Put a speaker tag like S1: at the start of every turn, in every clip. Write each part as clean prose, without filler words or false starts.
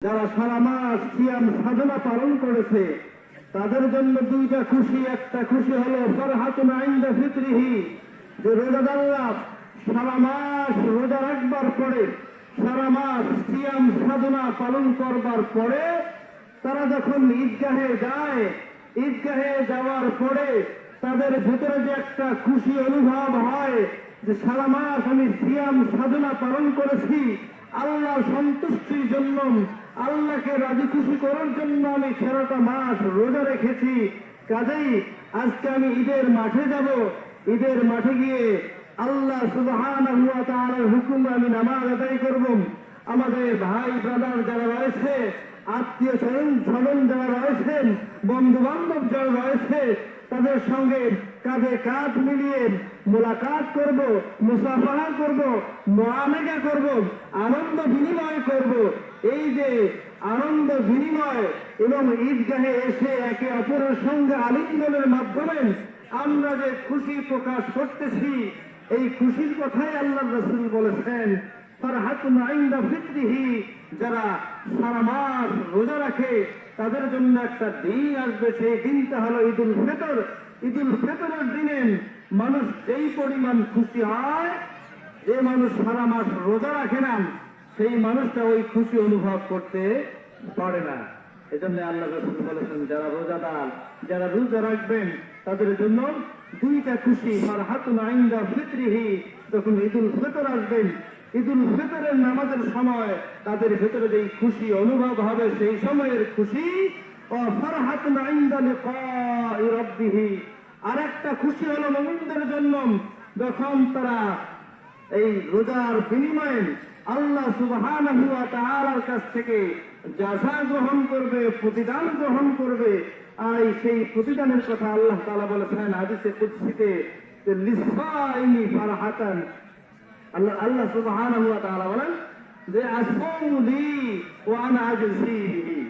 S1: যারা সারা মাস সিয়াম সাধনা পালন করেছে তাদের জন্য দুইটা খুশি। একটা খুশি হলো ফরহাতুন ইনদা ফিতরিহি, যে রোজাদাররা সারা মাস রোজা রাখবার পরে, সারা মাস সিয়াম সাধনা পালন করবার পরে তারা যখন ঈদগাহে যায়, ঈদগাহে যাওয়ার পরে তাদের ভেতরে যে একটা খুশি অনুভব হয় যে সারা মাস আমি সিয়াম সাধনা পালন করেছি আল্লাহ সন্তুষ্টির জন্য, আল্লাহকে রাজি খুশি করার জন্য আমি সারাটা মাস রোজা রেখেছি। কাজেই আজকে আমি ঈদের মাঠে যাব, ঈদের মাঠে গিয়ে আল্লাহ সুবহানাহু ওয়া তাআলার হুকুম আমি নামাজ আদায় করব। আমাদের ভাই ব্রাদার যারা রয়েছে, আত্মীয় স্বজন যারা রয়েছেন, বন্ধু বান্ধব যারা রয়েছে, তাদের সঙ্গে কাঁধে কাঁধ মিলিয়ে মোলাকাত করব, মুসাফাহা করব, মুআমেলা করব, আনন্দ বিনিময় করব। এই যে আনন্দ বিনিময় এবং ঈদগাহে এসে একে অপরের সঙ্গে আলিঙ্গনের মাধ্যমে আমরা যে খুশি প্রকাশ করতেছি, এই খুশির কথাই আল্লাহ রাসূল বলেছেন ফরহাতুন ইনদা ফিতরিহি, যারা সারা মাস রোজা রাখে তাদের জন্য একটা দিন আসবে, সেই দিনটা হলো ঈদুল ফিতর। ঈদুল ফিতরের দিনে মানুষ যেই পরিমাণ খুশি হয়, যে মানুষ সারা মাস রোজা রাখে না সেই মানুষটা ওই খুশি অনুভব করতে পারে না। এজন্য আল্লাহ রাসূল বলেছেন যারা রোজাদার, যারা রোজা রাখবেন তাদের জন্য দুইটা খুশি, ফরহাতুন ইনদা ফিতরিহি, যখন ঈদুল ফিতর আসবেন, ঈদুল ফিতরের নামাজের সময় তাদের ভেতরে যে খুশি অনুভব হবে সেই সময়ের খুশি, ও ফরহাতুন ইনদা লিকাই রাব্বিহি, আরেকটা খুশি হলো মুমিনদের জন্য যখন তারা এই রোজার বিনিময়ে আল্লাহ সুবহানাহু ওয়া তাআলার কাছ থেকে জাযা গ্রহণ করবে, প্রতিদান গ্রহণ করবে। আর সেই প্রতিদানের কথা আল্লাহ তাআলা বলেছেন হাদিসে কুদসিতে, লিসাইমি ফারহাতান, আল্লাহ সুবহানাহু ওয়া তাআলা বলেন যে আসসামু লি ওয়া আনা আজজি বিহি,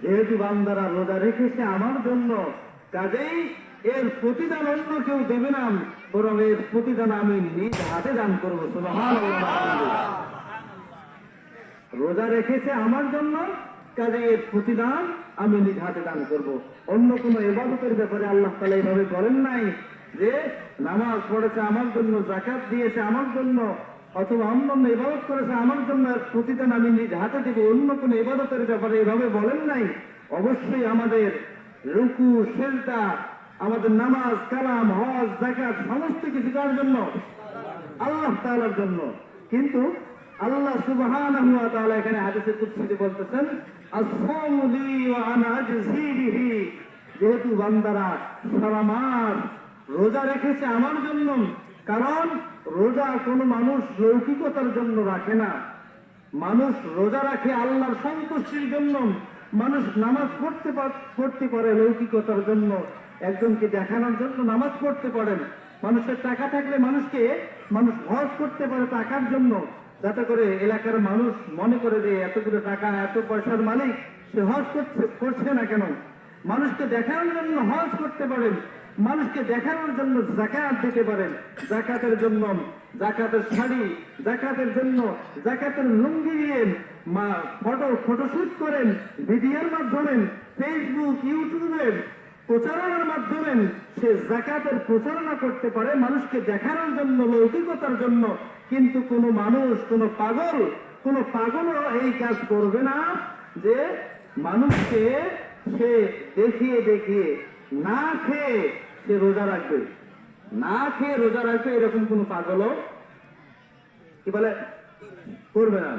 S1: যেহেতু বান্দারা রোজা রেখেছে আমার জন্য, কাজেই এর প্রতিদান অন্য কেউ দেবে না, বরং এর প্রতিদান আমি নিজ হাতে দান করবো। সুবহানাল্লাহ, রোজা রেখেছে আমার জন্য, কাজে এর প্রতিদান আমি নিজ হাতে দান করব। অন্য কোন ইবাদতের ব্যাপারে আল্লাহ তাআলা এইভাবে বলেন নাই যে নামাজ পড়েছে আমার জন্য, যাকাত দিয়েছে আমার জন্য, অথবা অন্যান্য ইবাদত করেছে আমার জন্য, এর প্রতিদান আমি নিজ হাতে দেব। অন্য কোন ইবাদতের ব্যাপারে এইভাবে বলেন নাই। অবশ্যই আমাদের রুকু, সিজদা, আমাদের নামাজ, কালাম, হজ, যাকাত সমস্ত কিছু কার জন্য? আল্লাহ তাআলার জন্য। কিন্তু আল্লাহ সুবহানাহু ওয়া তাআলা এখানে হাদিসে কুদসিতে বলতেছেন আসসামু লি ওয়া আনা আজজি বিহি, যেহেতু বান্দারা সারা মাস রোজা রেখেছে আমার জন্য, কারণ রোজা কোনো মানুষ লৌকিকতার জন্য রাখে না, মানুষ রোজা রাখে আল্লাহর সন্তুষ্টির জন্য। মানুষ নামাজ পড়তে পারে লৌকিকতার জন্য, একজনকে দেখানোর জন্য নামাজ পড়তে পারেন। মানুষের টাকা থাকলে মানুষ হজ করতে পারে টাকার জন্য, যাতে করে এলাকার মানুষ মনে করে যে এতগুলো টাকা, এত পয়সার মালিক, সে হজ করছে না কেন? মানুষকে দেখানোর জন্য হজ করতে পারেন, মানুষকে দেখানোর জন্য যাকাত দিতে পারেন। যাকাতের জন্য যাকাতের শাড়ি, যাকাতের জন্য যাকাতের লুঙ্গি দিয়ে ফটোশুট করেন, ভিডিওর মাধ্যমে ফেসবুক, ইউটিউবের প্রচারণার মাধ্যমে সে যাকাতের প্রচারণা করতে পারে মানুষকে দেখানোর জন্য, লৌকিকতার জন্য। কিন্তু কোনো মানুষ, কোনো পাগলও এই কাজ করবে না যে মানুষকে সে দেখিয়ে দেখিয়ে না খেয়ে সে রোজা রাখবে, না খেয়ে রোজা রাখবে, এরকম কোনো পাগলও কি বলে করবে না।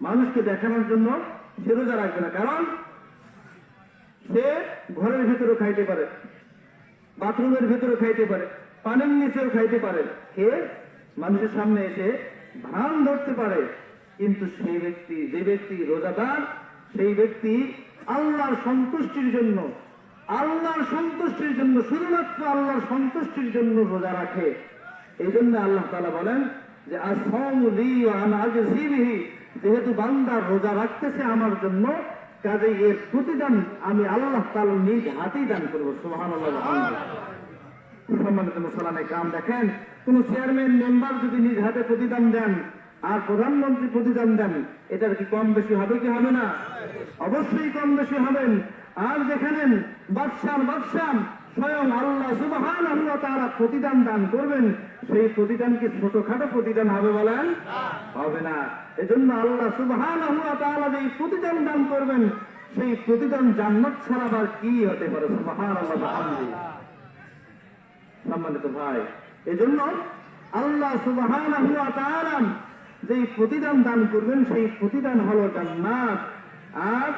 S1: মানুষকে দেখানোর জন্য সে রোজা রাখবে না, কারণ সে ঘরের ভিতরেও খাইতে পারে, বাথরুমের ভিতরেও খাইতে পারে, পানির নিচেও খাইতে পারে, খেয়ে মানুষের সামনে এসে ভান ধরতে পারে। কিন্তু সেই ব্যক্তি, যে ব্যক্তি রোজাদার, সেই ব্যক্তি আল্লাহর সন্তুষ্টির জন্য, আল্লাহর সন্তুষ্টির জন্য, শুধুমাত্র আল্লাহর সন্তুষ্টির জন্য রোজা রাখে। এই জন্য আল্লাহ তাআলা বলেন যে আসসামু লি ওয়া আনা আজজি বিহি, যেহেতু বান্দা রোজা রাখতেছে আমার জন্য, কাজেই এর প্রতিদান আমি আল্লাহ তাআলা নিজ হাতেই দান করবো। সুবহানাল্লাহ। সম্মানিত মুসলমান কাম, দেখেন কোন চেয়ারম্যান, মেম্বার যদি নিজ হাতে প্রতিদান দেন, আর প্রধানমন্ত্রী প্রতিদান দেন, এটার কি কম বেশি হবে কি হবে না? অবশ্যই কম বেশি হবেন। আর যেখানে বাদশাহ স্বয়ং আল্লাহ সুবহানাহু ওয়া তাআলা প্রতিদান দান করবেন, সেই প্রতিদান কি ছোটখাটো প্রতিদান হবে বলেন? হবে না। এজন্য আল্লাহ সুবহানাহু ওয়া তাআলা যে প্রতিদান দান করবেন, সেই প্রতিদান জান্নাত ছাড়া আবার কি হতে পারে? সুবহানাল্লাহ আলহামদুলিল্লাহ। সম্মানিত ভাই, এজন্য আল্লাহ সুবহানাহু ওয়া তাআলা যে প্রতিদান দান করবেন, সেই প্রতিদান হলো জান্নাত। আর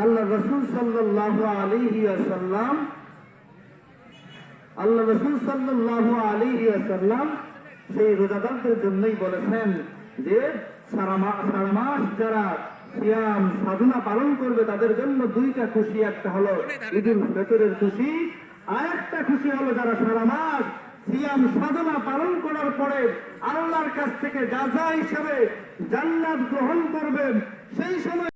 S1: আল্লাহ রাসূল সাল্লাল্লাহু আলাইহি ওয়াসাল্লাম সেই রোজাদারদের জন্যই বলেছেন যে সারা মাস যারা সিয়াম সাধনা পালন করবে তাদের জন্য দুইটা খুশি, একটা হলো ঈদুল ফিতরের খুশি, আর একটা খুশি হলো যারা সারা মাস সিয়াম সাধনা পালন করার পরে আল্লাহর কাছ থেকে জাযা হিসেবে জান্নাত গ্রহণ করবেন, সেই